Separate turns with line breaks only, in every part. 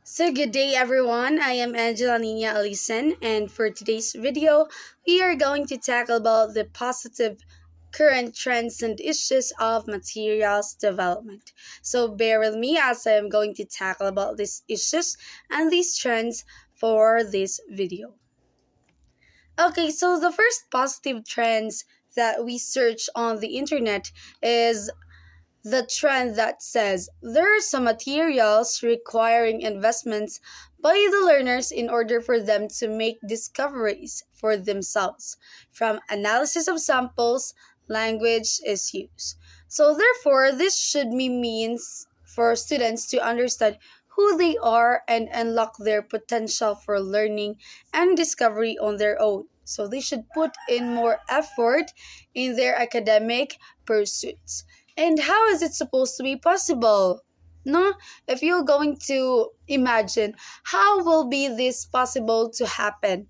So good day everyone, I am Angela Nina Alison, and for today's video, we are going to tackle about the positive current trends and issues of materials development. So bear with me as I am going to tackle about these issues and these trends for this video. Okay, so the first positive trends that we search on the internet is the trend that says there are some materials requiring investments by the learners in order for them to make discoveries for themselves. From analysis of samples, language is used. So, therefore, this should be means for students to understand who they are and unlock their potential for learning and discovery on their own. So, they should put in more effort in their academic pursuits. And how is it supposed to be possible? No, if you're going to imagine how will be this possible to happen?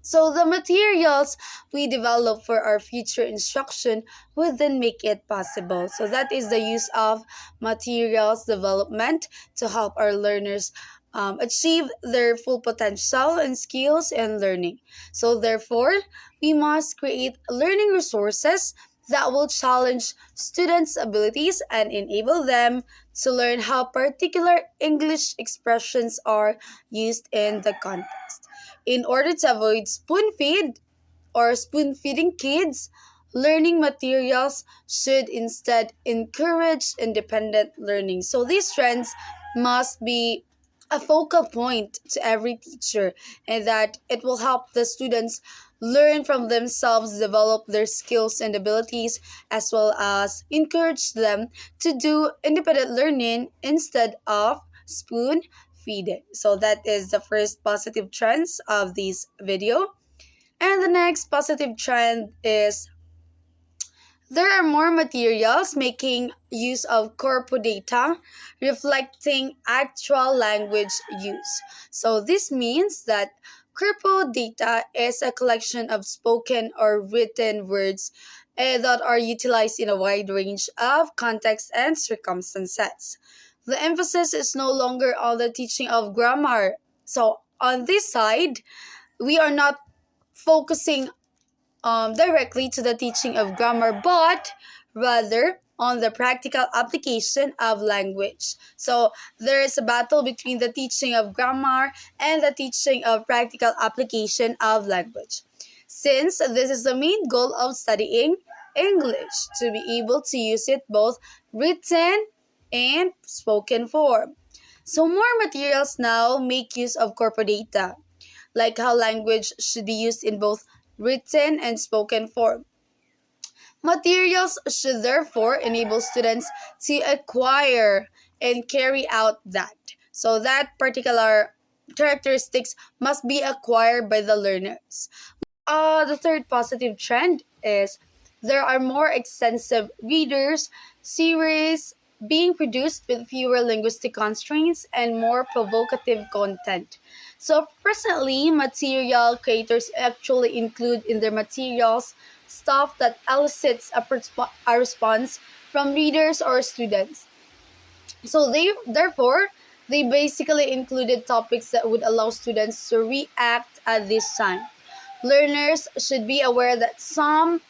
So the materials we develop for our future instruction would then make it possible. So that is the use of materials development to help our learners achieve their full potential and skills and learning. So therefore, we must create learning resources that will challenge students' abilities and enable them to learn how particular English expressions are used in the context. In order to avoid spoon feed or spoon feeding kids, learning materials should instead encourage independent learning. So these trends must be a focal point to every teacher, and that it will help the students learn from themselves, develop their skills and abilities, as well as encourage them to do independent learning instead of spoon feeding. So that is the first positive trends of this video. And the next positive trend is there are more materials making use of corpo data reflecting actual language use. So this means that corpo data is a collection of spoken or written words that are utilized in a wide range of contexts and circumstances. The emphasis is no longer on the teaching of grammar. So on this side, we are not focusing directly to the teaching of grammar, but rather on the practical application of language. So there is a battle between the teaching of grammar and the teaching of practical application of language. Since this is the main goal of studying English, to be able to use it both written and spoken form. So more materials now make use of corporate data, like how language should be used in both written and spoken form. Materials should therefore enable students to acquire and carry out that. So that particular characteristics must be acquired by the learners. The third positive trend is there are more extensive readers, series being produced with fewer linguistic constraints and more provocative content. So presently, material creators actually include in their materials stuff that elicits a response from readers or students. So they basically included topics that would allow students to react at this time. Learners should be aware that some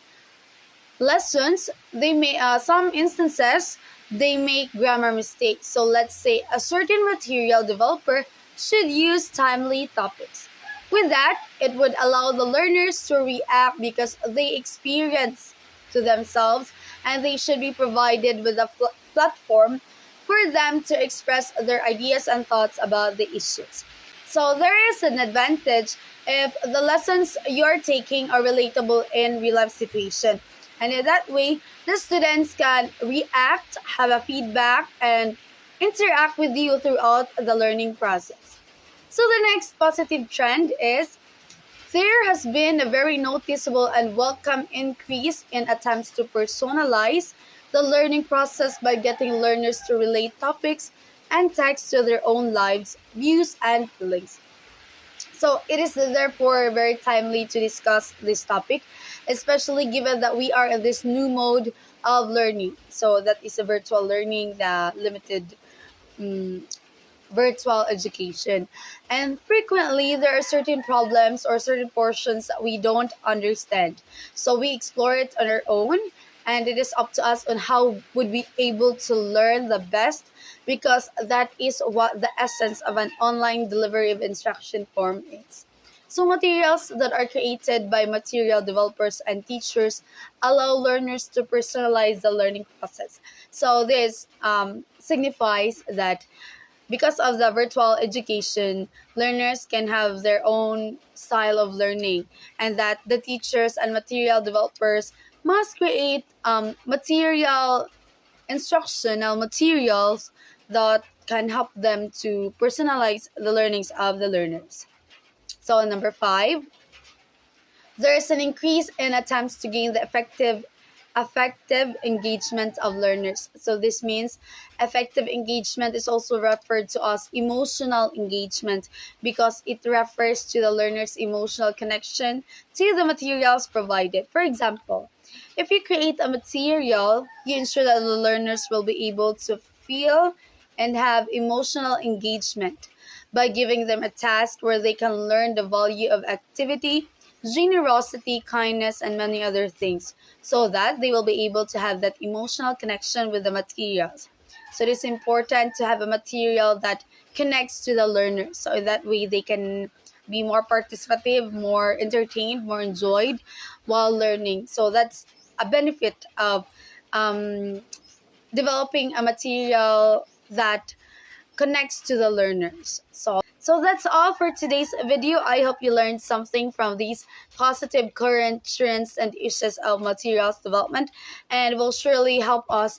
instances they make grammar mistakes. So let's say a certain material developer should use timely topics. With that, it would allow the learners to react because they experience to themselves, and they should be provided with a platform for them to express their ideas and thoughts about the issues. So there is an advantage if the lessons you're taking are relatable in real life situation. And in that way, the students can react, have a feedback, and interact with you throughout the learning process. So the next positive trend is there has been a very noticeable and welcome increase in attempts to personalize the learning process by getting learners to relate topics and text to their own lives, views, and feelings. So it is therefore very timely to discuss this topic, especially given that we are in this new mode of learning. So that is a virtual learning, the limited virtual education. And frequently, there are certain problems or certain portions that we don't understand. So we explore it on our own, and it is up to us on how would we able to learn the best, because that is what the essence of an online delivery of instruction form is. So materials that are created by material developers and teachers allow learners to personalize the learning process. So this signifies that because of the virtual education, learners can have their own style of learning, and that the teachers and material developers must create instructional materials that can help them to personalize the learnings of the learners. So number 5, there is an increase in attempts to gain the effective engagement of learners. So this means effective engagement is also referred to as emotional engagement, because it refers to the learner's emotional connection to the materials provided. For example, if you create a material, you ensure that the learners will be able to feel and have emotional engagement by giving them a task where they can learn the value of activity, generosity, kindness, and many other things, so that they will be able to have that emotional connection with the materials. So it is important to have a material that connects to the learner, so that way they can be more participative, more entertained, more enjoyed while learning. So that's a benefit of um, developing a material that connects to the learners. So that's all for today's video. I hope you learned something from these positive current trends and issues of materials development, and will surely help us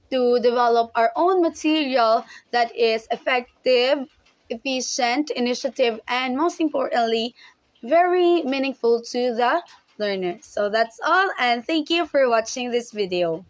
to develop our own material that is effective, efficient, initiative, and most importantly, very meaningful to the learners. So that's all, and thank you for watching this video.